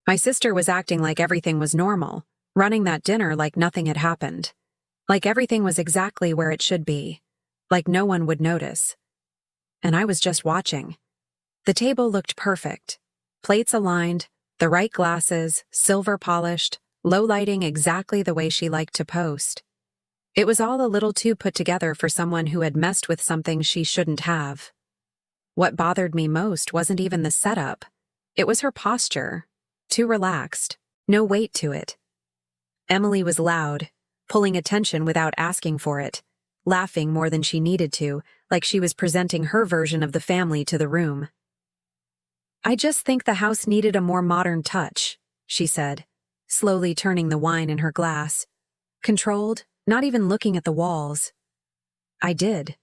My sister was acting like everything was normal, running that dinner like nothing had happened. Like everything was exactly where it should be. Like no one would notice. And I was just watching. The table looked perfect. Plates aligned, the right glasses, silver polished, low lighting exactly the way she liked to post. It was all a little too put together for someone who had messed with something she shouldn't have. What bothered me most wasn't even the setup. It was her posture. Too relaxed. No weight to it. Emily was loud, pulling attention without asking for it, laughing more than she needed to, like she was presenting her version of the family to the room. "I just think the house needed a more modern touch," she said, slowly turning the wine in her glass. Controlled, not even looking at the walls. I did.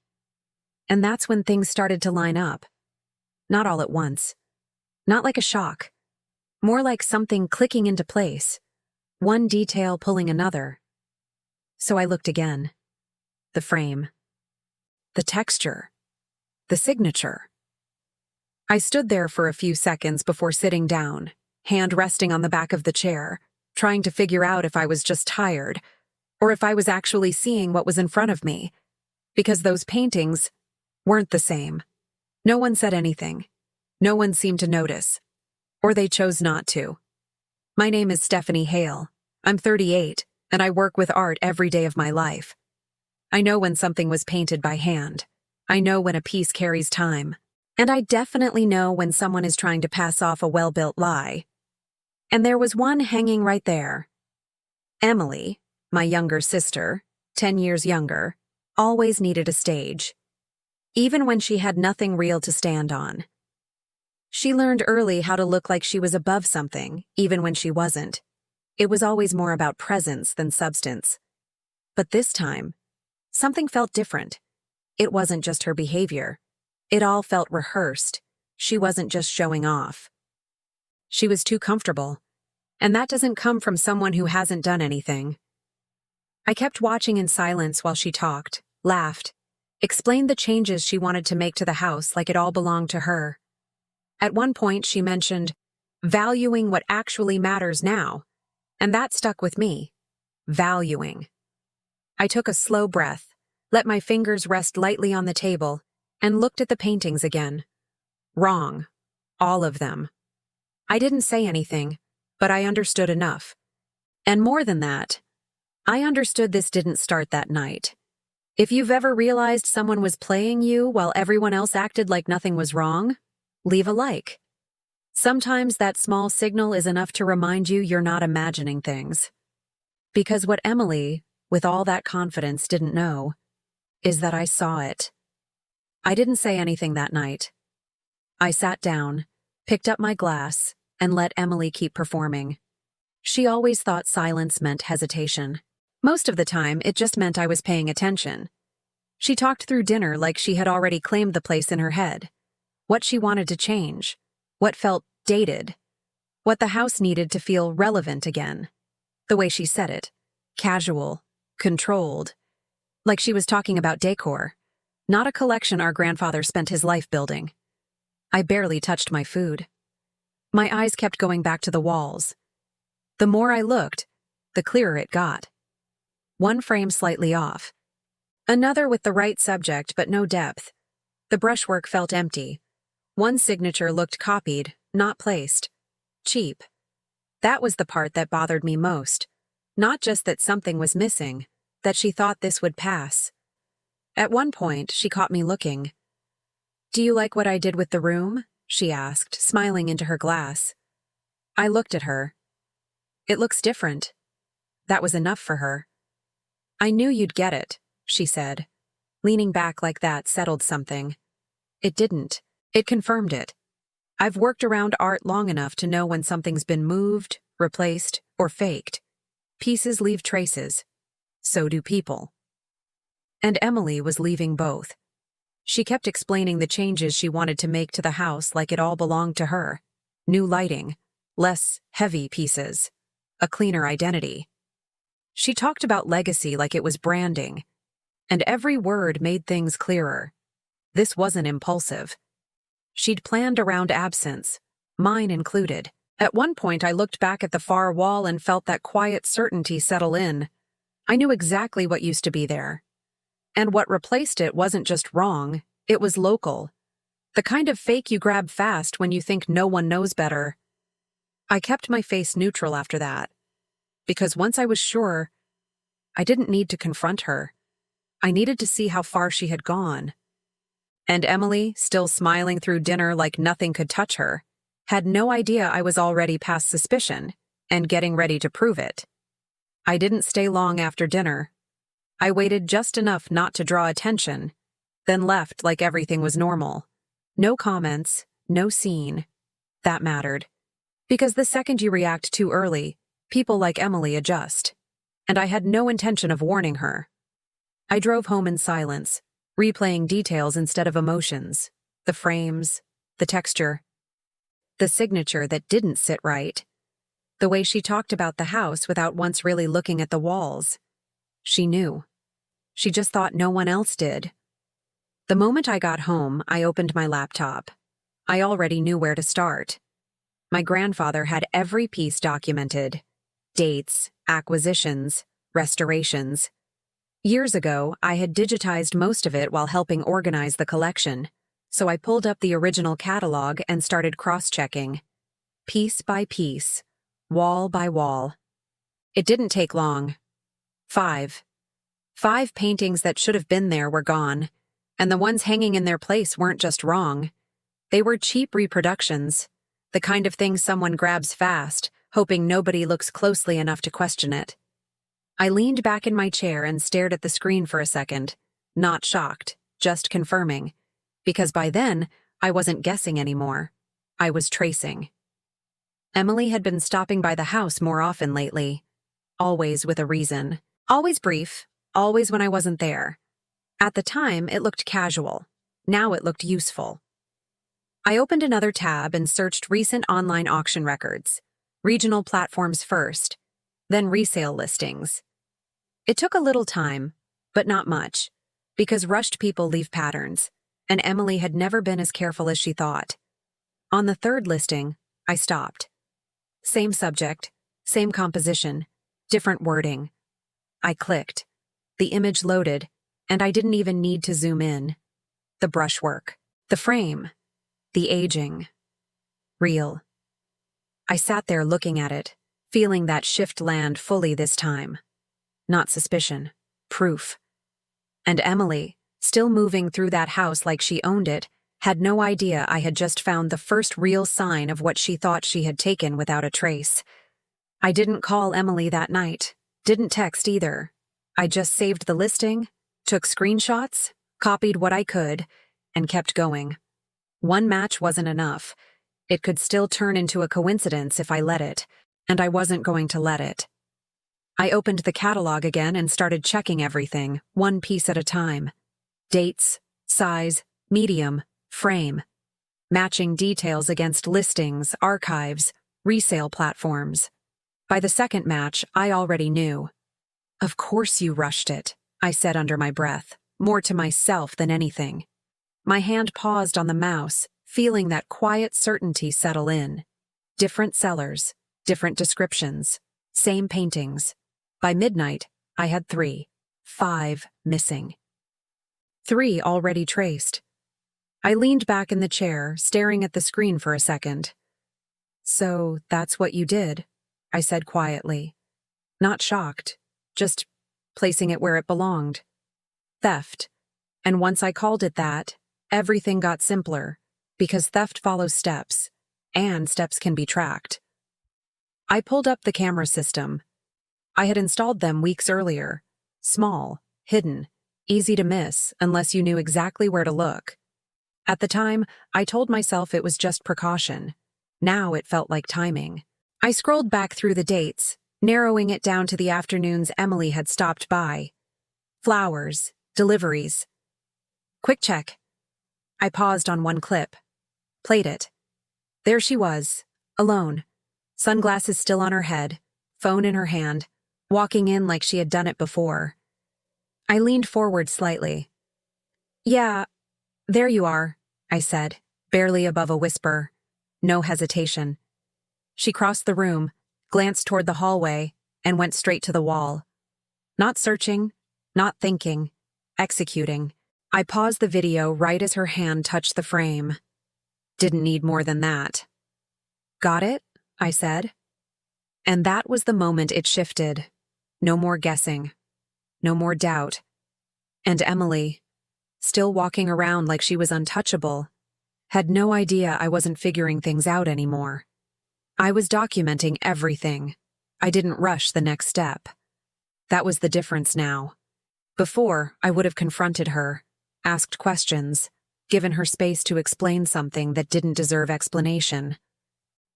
And that's when things started to line up. Not all at once. Not like a shock. More like something clicking into place. One detail pulling another. So I looked again. The frame. The texture. The signature. I stood there for a few seconds before sitting down, hand resting on the back of the chair, trying to figure out if I was just tired, or if I was actually seeing what was in front of me. Because those paintings weren't the same. No one said anything. No one seemed to notice. Or they chose not to. My name is Stephanie Hale. I'm 38, and I work with art every day of my life. I know when something was painted by hand. I know when a piece carries time. And I definitely know when someone is trying to pass off a well-built lie. And there was one hanging right there. Emily, my younger sister, 10 years younger, always needed a stage. Even when she had nothing real to stand on. She learned early how to look like she was above something, even when she wasn't. It was always more about presence than substance. But this time, something felt different. It wasn't just her behavior. It all felt rehearsed. She wasn't just showing off. She was too comfortable. And that doesn't come from someone who hasn't done anything. I kept watching in silence while she talked, laughed, explained the changes she wanted to make to the house like it all belonged to her. At one point, she mentioned valuing what actually matters now, and that stuck with me. Valuing. I took a slow breath, let my fingers rest lightly on the table, and looked at the paintings again. Wrong. All of them. I didn't say anything, but I understood enough. And more than that, I understood this didn't start that night. If you've ever realized someone was playing you while everyone else acted like nothing was wrong, leave a like. Sometimes that small signal is enough to remind you you're not imagining things. Because what Emily, with all that confidence, didn't know is that I saw it. I didn't say anything that night. I sat down, picked up my glass, and let Emily keep performing. She always thought silence meant hesitation. Most of the time, it just meant I was paying attention. She talked through dinner like she had already claimed the place in her head. What she wanted to change. What felt dated. What the house needed to feel relevant again. The way she said it. Casual. Controlled. Like she was talking about decor. Not a collection our grandfather spent his life building. I barely touched my food. My eyes kept going back to the walls. The more I looked, the clearer it got. One frame slightly off. Another with the right subject but no depth. The brushwork felt empty. One signature looked copied, not placed. Cheap. That was the part that bothered me most. Not just that something was missing, that she thought this would pass. At one point, she caught me looking. "Do you like what I did with the room?" she asked, smiling into her glass. I looked at her. "It looks different." That was enough for her. "I knew you'd get it," she said. Leaning back like that settled something. It didn't. It confirmed it. I've worked around art long enough to know when something's been moved, replaced, or faked. Pieces leave traces. So do people. And Emily was leaving both. She kept explaining the changes she wanted to make to the house like it all belonged to her. New lighting, less heavy pieces, a cleaner identity. She talked about legacy like it was branding, and every word made things clearer. This wasn't impulsive. She'd planned around absence, mine included. At one point, I looked back at the far wall and felt that quiet certainty settle in. I knew exactly what used to be there. And what replaced it wasn't just wrong, it was local. The kind of fake you grab fast when you think no one knows better. I kept my face neutral after that, because once I was sure, I didn't need to confront her. I needed to see how far she had gone. And Emily, still smiling through dinner like nothing could touch her, had no idea I was already past suspicion and getting ready to prove it. I didn't stay long after dinner. I waited just enough not to draw attention, then left like everything was normal. No comments, no scene. That mattered. Because the second you react too early, people like Emily adjust. And I had no intention of warning her. I drove home in silence, replaying details instead of emotions. The frames, the texture, the signature that didn't sit right. The way she talked about the house without once really looking at the walls. She knew. She just thought no one else did. The moment I got home, I opened my laptop. I already knew where to start. My grandfather had every piece documented. Dates, acquisitions, restorations. Years ago, I had digitized most of it while helping organize the collection, so I pulled up the original catalog and started cross-checking. Piece by piece, wall by wall. It didn't take long. 5 paintings that should have been there were gone, and the ones hanging in their place weren't just wrong. They were cheap reproductions, the kind of thing someone grabs fast, hoping nobody looks closely enough to question it. I leaned back in my chair and stared at the screen for a second, not shocked, just confirming, because by then, I wasn't guessing anymore. I was tracing. Emily had been stopping by the house more often lately, always with a reason. Always brief, always when I wasn't there. At the time, it looked casual. Now it looked useful. I opened another tab and searched recent online auction records. Regional platforms first, then resale listings. It took a little time, but not much, because rushed people leave patterns, and Emily had never been as careful as she thought. On the third listing, I stopped. Same subject, same composition, different wording. I clicked. The image loaded, and I didn't even need to zoom in. The brushwork, the frame, the aging. Real. I sat there looking at it, feeling that shift land fully this time. Not suspicion, proof. And Emily, still moving through that house like she owned it, had no idea I had just found the first real sign of what she thought she had taken without a trace. I didn't call Emily that night, didn't text either. I just saved the listing, took screenshots, copied what I could, and kept going. One match wasn't enough. It could still turn into a coincidence if I let it, and I wasn't going to let it. I opened the catalog again and started checking everything, one piece at a time. Dates, size, medium, frame. Matching details against listings, archives, resale platforms. By the second match, I already knew. Of course you rushed it, I said under my breath, more to myself than anything. My hand paused on the mouse, feeling that quiet certainty settle in. Different sellers, different descriptions, same paintings. By midnight, I had 5 missing. 3 already traced. I leaned back in the chair, staring at the screen for a second. So that's what you did, I said quietly. Not shocked, just placing it where it belonged. Theft. And once I called it that, everything got simpler, because theft follows steps, and steps can be tracked. I pulled up the camera system. I had installed them weeks earlier. Small, hidden, easy to miss unless you knew exactly where to look. At the time, I told myself it was just precaution. Now it felt like timing. I scrolled back through the dates, narrowing it down to the afternoons Emily had stopped by. Flowers, deliveries. Quick check. I paused on one clip. Played it. There she was, alone. Sunglasses still on her head, phone in her hand, walking in like she had done it before. I leaned forward slightly. Yeah, there you are, I said, barely above a whisper. No hesitation. She crossed the room, glanced toward the hallway, and went straight to the wall. Not searching, not thinking, executing. I paused the video right as her hand touched the frame. Didn't need more than that. Got it? I said. And that was the moment it shifted. No more guessing. No more doubt. And Emily, still walking around like she was untouchable, had no idea I wasn't figuring things out anymore. I was documenting everything. I didn't rush the next step. That was the difference now. Before, I would have confronted her, asked questions, given her space to explain something that didn't deserve explanation.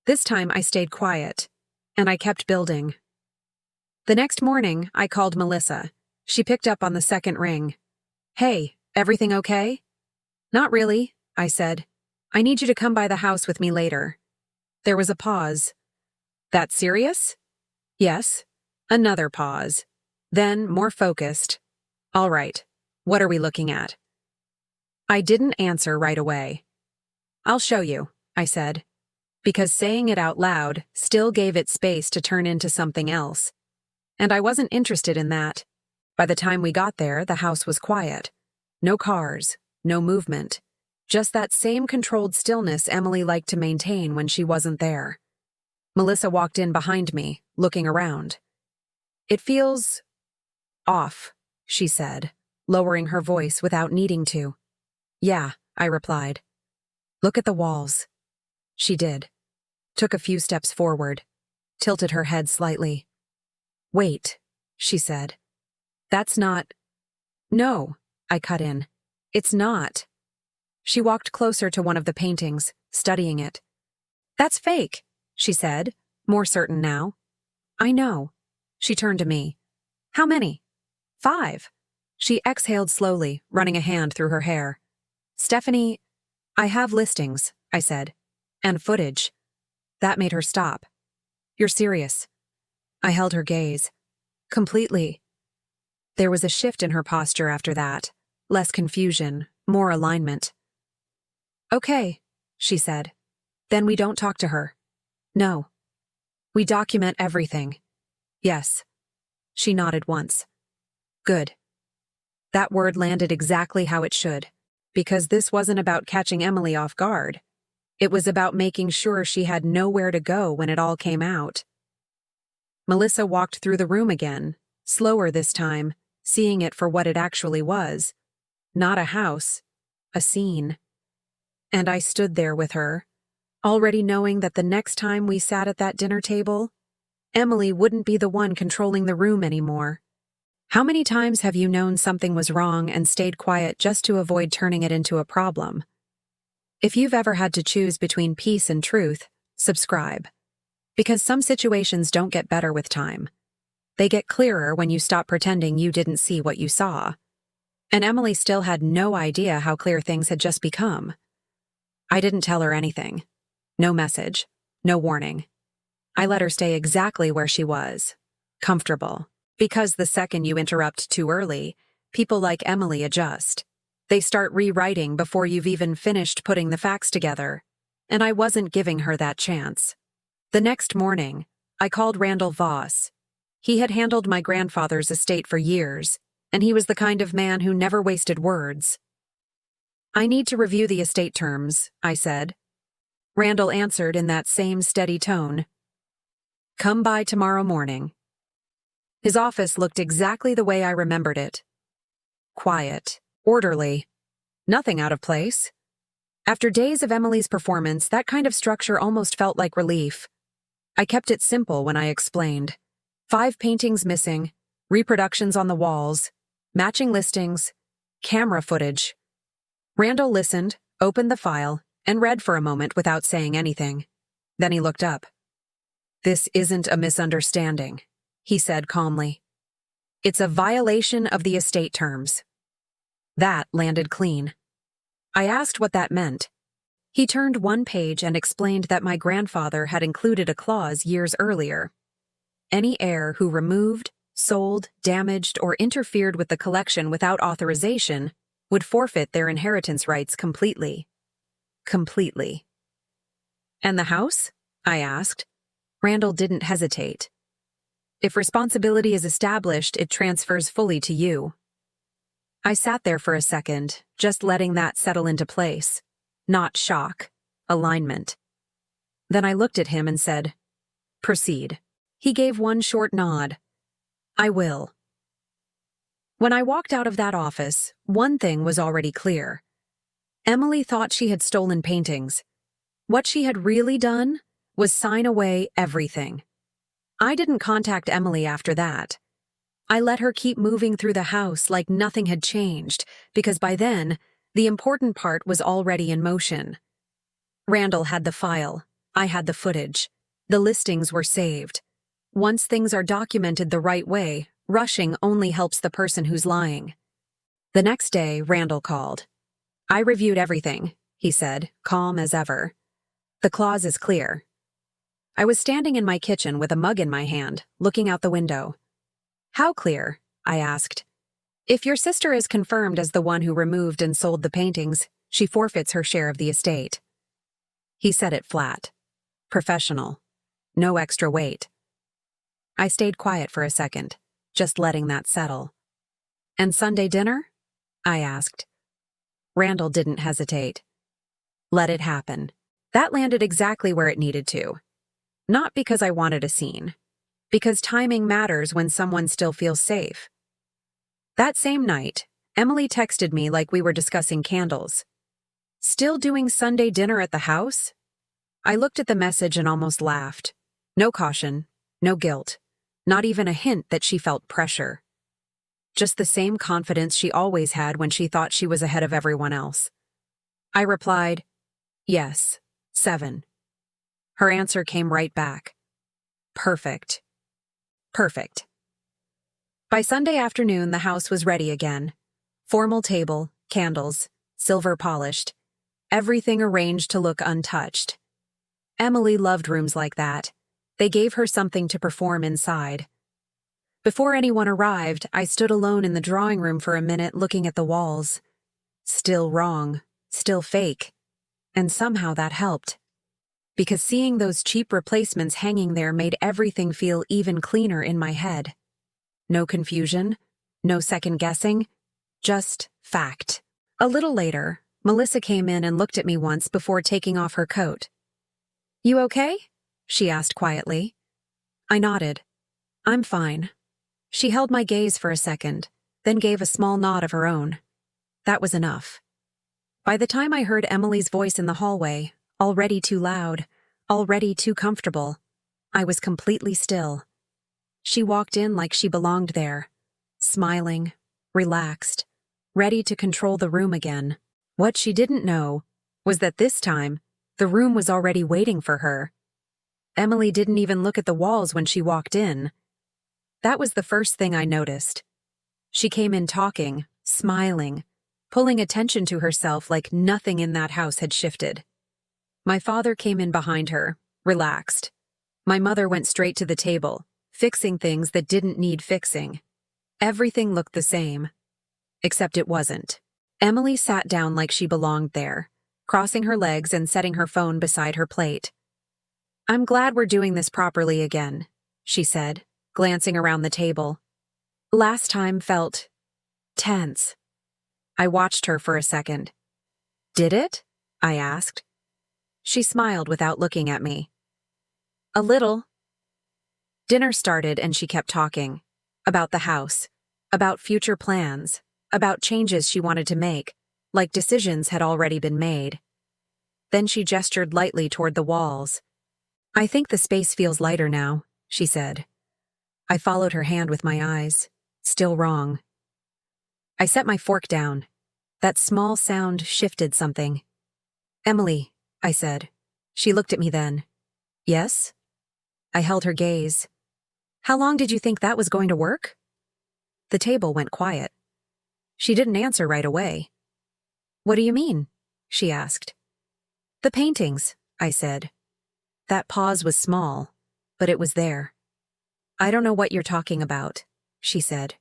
This time I stayed quiet, and I kept building. The next morning, I called Melissa. She picked up on the second ring. Hey, everything okay? Not really, I said. I need you to come by the house with me later. There was a pause. That serious? Yes. Another pause. Then, more focused. All right, what are we looking at? I didn't answer right away. I'll show you, I said, because saying it out loud still gave it space to turn into something else. And I wasn't interested in that. By the time we got there, the house was quiet. No cars, no movement. Just that same controlled stillness Emily liked to maintain when she wasn't there. Melissa walked in behind me, looking around. It feels off, she said, lowering her voice without needing to. Yeah, I replied. Look at the walls. She did. Took a few steps forward, tilted her head slightly. Wait, she said. That's not... No, I cut in. It's not. She walked closer to one of the paintings, studying it. That's fake, she said, more certain now. I know. She turned to me. How many? 5. She exhaled slowly, running a hand through her hair. Stephanie, I have listings, I said. And footage. That made her stop. You're serious. I held her gaze. Completely. There was a shift in her posture after that. Less confusion, more alignment. Okay, she said. Then we don't talk to her. No. We document everything. Yes. She nodded once. Good. That word landed exactly how it should, because this wasn't about catching Emily off guard. It was about making sure she had nowhere to go when it all came out. Melissa walked through the room again, slower this time, seeing it for what it actually was. Not a house, a scene. And I stood there with her, already knowing that the next time we sat at that dinner table, Emily wouldn't be the one controlling the room anymore. How many times have you known something was wrong and stayed quiet just to avoid turning it into a problem? If you've ever had to choose between peace and truth, subscribe. Because some situations don't get better with time. They get clearer when you stop pretending you didn't see what you saw. And Emily still had no idea how clear things had just become. I didn't tell her anything. No message. No warning. I let her stay exactly where she was. Comfortable. Because the second you interrupt too early, people like Emily adjust. They start rewriting before you've even finished putting the facts together. And I wasn't giving her that chance. The next morning, I called Randall Voss. He had handled my grandfather's estate for years, and he was the kind of man who never wasted words. I need to review the estate terms, I said. Randall answered in that same steady tone. Come by tomorrow morning. His office looked exactly the way I remembered it. Quiet, orderly, nothing out of place. After days of Emily's performance, that kind of structure almost felt like relief. I kept it simple when I explained. 5 paintings missing, reproductions on the walls, matching listings, camera footage. Randall listened, opened the file, and read for a moment without saying anything. Then he looked up. This isn't a misunderstanding, he said calmly. It's a violation of the estate terms. That landed clean. I asked what that meant. He turned one page and explained that my grandfather had included a clause years earlier. Any heir who removed, sold, damaged, or interfered with the collection without authorization would forfeit their inheritance rights completely. Completely. And the house? I asked. Randall didn't hesitate. If responsibility is established, it transfers fully to you. I sat there for a second, just letting that settle into place. Not shock, alignment. Then I looked at him and said, "Proceed." He gave one short nod. "I will." When I walked out of that office, one thing was already clear. Emily thought she had stolen paintings. What she had really done was sign away everything. I didn't contact Emily after that. I let her keep moving through the house like nothing had changed, because by then, the important part was already in motion. Randall had the file. I had the footage. The listings were saved. Once things are documented the right way, rushing only helps the person who's lying. The next day, Randall called. "I reviewed everything," he said, calm as ever. "The clause is clear." I was standing in my kitchen with a mug in my hand, looking out the window. "How clear?" I asked. "If your sister is confirmed as the one who removed and sold the paintings, she forfeits her share of the estate." He said it flat. Professional. No extra weight. I stayed quiet for a second, just letting that settle. "And Sunday dinner?" I asked. Randall didn't hesitate. "Let it happen." That landed exactly where it needed to. Not because I wanted a scene. Because timing matters when someone still feels safe. That same night, Emily texted me like we were discussing candles. "Still doing Sunday dinner at the house?" I looked at the message and almost laughed. No caution, no guilt, not even a hint that she felt pressure. Just the same confidence she always had when she thought she was ahead of everyone else. I replied, "Yes, 7. Her answer came right back. "Perfect. Perfect." By Sunday afternoon, the house was ready again. Formal table, candles, silver polished, everything arranged to look untouched. Emily loved rooms like that. They gave her something to perform inside. Before anyone arrived, I stood alone in the drawing room for a minute looking at the walls. Still wrong, still fake. And somehow that helped. Because seeing those cheap replacements hanging there made everything feel even cleaner in my head. No confusion, no second guessing, just fact. A little later, Melissa came in and looked at me once before taking off her coat. "You okay?" she asked quietly. I nodded. "I'm fine." She held my gaze for a second, then gave a small nod of her own. That was enough. By the time I heard Emily's voice in the hallway, already too loud, already too comfortable, I was completely still. She walked in like she belonged there, smiling, relaxed, ready to control the room again. What she didn't know was that this time, the room was already waiting for her. Emily didn't even look at the walls when she walked in. That was the first thing I noticed. She came in talking, smiling, pulling attention to herself like nothing in that house had shifted. My father came in behind her, relaxed. My mother went straight to the table, fixing things that didn't need fixing. Everything looked the same. Except it wasn't. Emily sat down like she belonged there, crossing her legs and setting her phone beside her plate. "I'm glad we're doing this properly again," she said, glancing around the table. "Last time felt tense." I watched her for a second. "Did it?" I asked. She smiled without looking at me. "A little." Dinner started and she kept talking. About the house. About future plans. About changes she wanted to make, like decisions had already been made. Then she gestured lightly toward the walls. "I think the space feels lighter now," she said. I followed her hand with my eyes. Still wrong. I set my fork down. That small sound shifted something. "Emily," I said. She looked at me then. "Yes?" I held her gaze. "How long did you think that was going to work?" The table went quiet. She didn't answer right away. "What do you mean?" she asked. "The paintings," I said. That pause was small, but it was there. "I don't know what you're talking about," she said.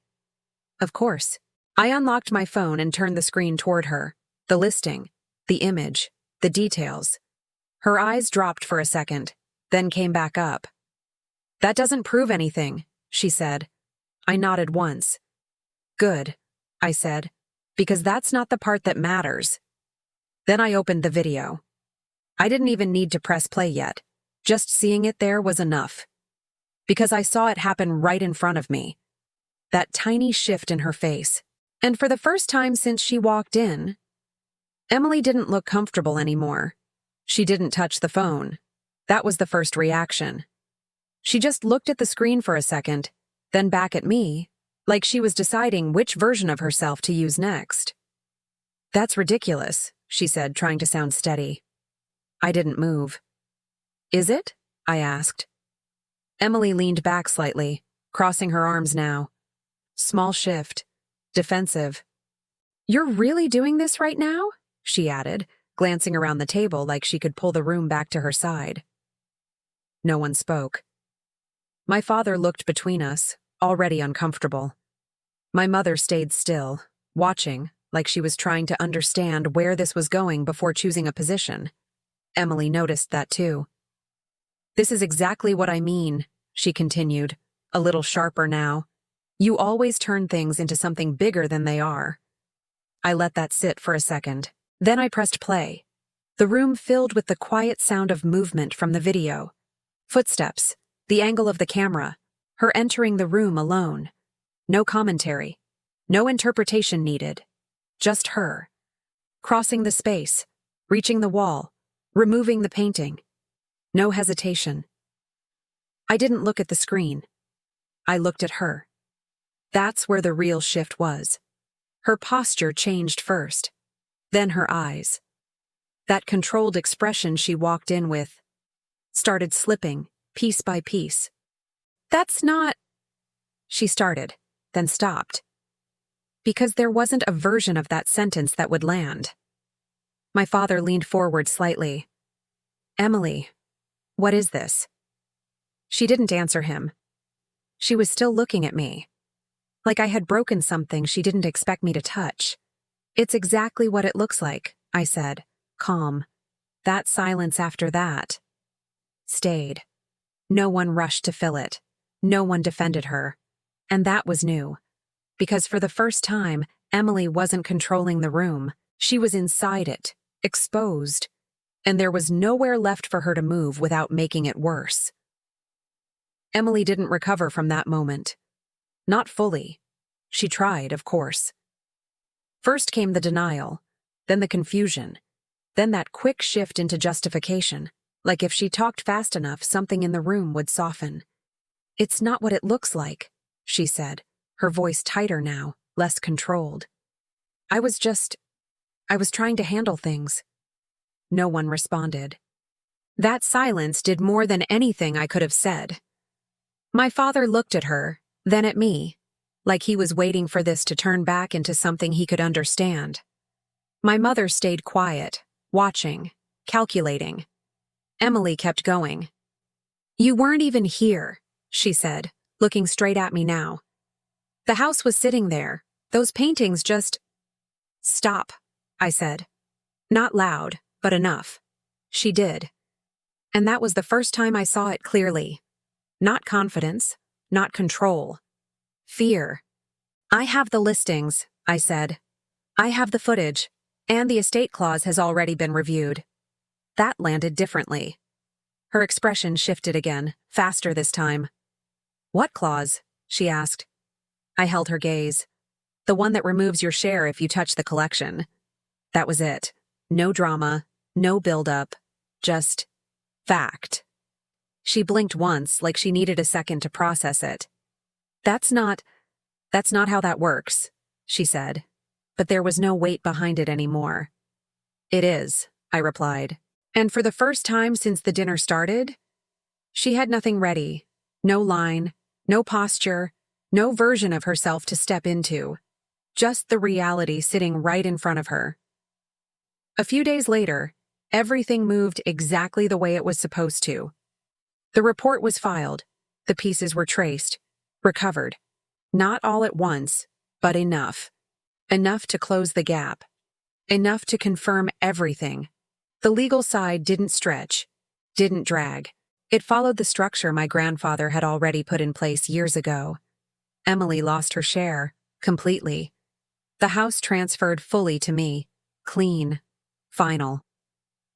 "Of course." I unlocked my phone and turned the screen toward her. The listing, the image, the details. Her eyes dropped for a second, then came back up. That doesn't prove anything, she said. I nodded once. Good, I said, because that's not the part that matters. Then I opened the video. I didn't even need to press play yet. Just seeing it there was enough. Because I saw it happen right in front of me. That tiny shift in her face. And for the first time since she walked in, Emily didn't look comfortable anymore. She didn't touch the phone. That was the first reaction. She just looked at the screen for a second, then back at me, like she was deciding which version of herself to use next. That's ridiculous, she said, trying to sound steady. I didn't move. Is it? I asked. Emily leaned back slightly, crossing her arms now. Small shift. Defensive. You're really doing this right now? She added, glancing around the table like she could pull the room back to her side. No one spoke. My father looked between us, already uncomfortable. My mother stayed still, watching, like she was trying to understand where this was going before choosing a position. Emily noticed that too. This is exactly what I mean, she continued, a little sharper now. You always turn things into something bigger than they are. I let that sit for a second. Then I pressed play. The room filled with the quiet sound of movement from the video. Footsteps, the angle of the camera, her entering the room alone. No commentary, no interpretation needed. Just her. Crossing the space, reaching the wall, removing the painting. No hesitation. I didn't look at the screen. I looked at her. That's where the real shift was. Her posture changed first, then her eyes. That controlled expression she walked in with started slipping, piece by piece. That's not... She started, then stopped. Because there wasn't a version of that sentence that would land. My father leaned forward slightly. Emily, what is this? She didn't answer him. She was still looking at me. Like I had broken something she didn't expect me to touch. It's exactly what it looks like, I said, calm. That silence after that stayed. No one rushed to fill it. No one defended her. And that was new. Because for the first time, Emily wasn't controlling the room. She was inside it, exposed. And there was nowhere left for her to move without making it worse. Emily didn't recover from that moment. Not fully. She tried, of course. First came the denial, then the confusion, then that quick shift into justification, like if she talked fast enough, something in the room would soften. It's not what it looks like, she said, her voice tighter now, less controlled. I was trying to handle things. No one responded. That silence did more than anything I could have said. My father looked at her, then at me, like he was waiting for this to turn back into something he could understand. My mother stayed quiet, watching, calculating. Emily kept going. You weren't even here, she said, looking straight at me now. The house was sitting there, those paintings just... Stop, I said. Not loud, but enough. She did. And that was the first time I saw it clearly. Not confidence, not control. Fear. I have the listings, I said. I have the footage, and the estate clause has already been reviewed. That landed differently. Her expression shifted again, faster this time. What clause? She asked. I held her gaze. The one that removes your share if you touch the collection. That was it. No drama, no build-up, just fact. She blinked once, like she needed a second to process it. That's not how that works, she said, but there was no weight behind it anymore. It is, I replied. And for the first time since the dinner started, she had nothing ready, no line, no posture, no version of herself to step into, just the reality sitting right in front of her. A few days later, everything moved exactly the way it was supposed to. The report was filed, the pieces were traced, recovered. Not all at once, but enough. Enough to close the gap. Enough to confirm everything. The legal side didn't stretch, didn't drag. It followed the structure my grandfather had already put in place years ago. Emily lost her share, completely. The house transferred fully to me, clean, final.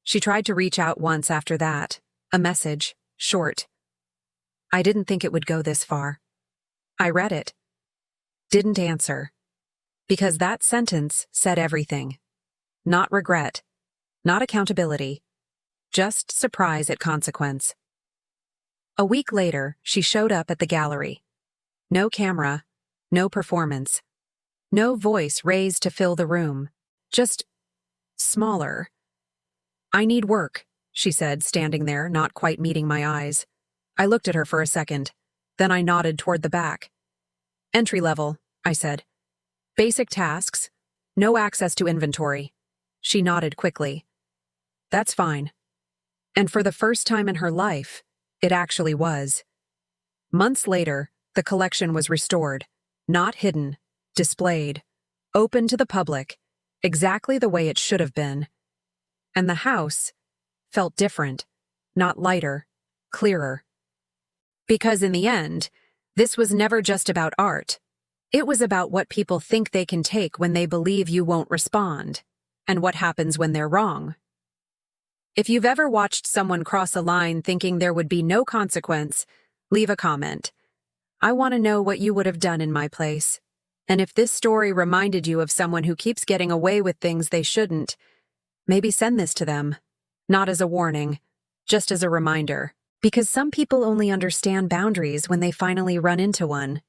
She tried to reach out once after that, a message, short. I didn't think it would go this far. I read it. Didn't answer. Because that sentence said everything. Not regret. Not accountability. Just surprise at consequence. A week later, she showed up at the gallery. No camera, no performance. No voice raised to fill the room. Just smaller. I need work, she said, standing there, not quite meeting my eyes. I looked at her for a second. Then I nodded toward the back. Entry level, I said. Basic tasks. No access to inventory. She nodded quickly. That's fine. And for the first time in her life, it actually was. Months later, the collection was restored. Not hidden. Displayed. Open to the public. Exactly the way it should have been. And the house felt different. Not lighter. Clearer. Because in the end, this was never just about art. It was about what people think they can take when they believe you won't respond, and what happens when they're wrong. If you've ever watched someone cross a line thinking there would be no consequence, leave a comment. I want to know what you would have done in my place. And if this story reminded you of someone who keeps getting away with things they shouldn't, maybe send this to them. Not as a warning, just as a reminder. Because some people only understand boundaries when they finally run into one.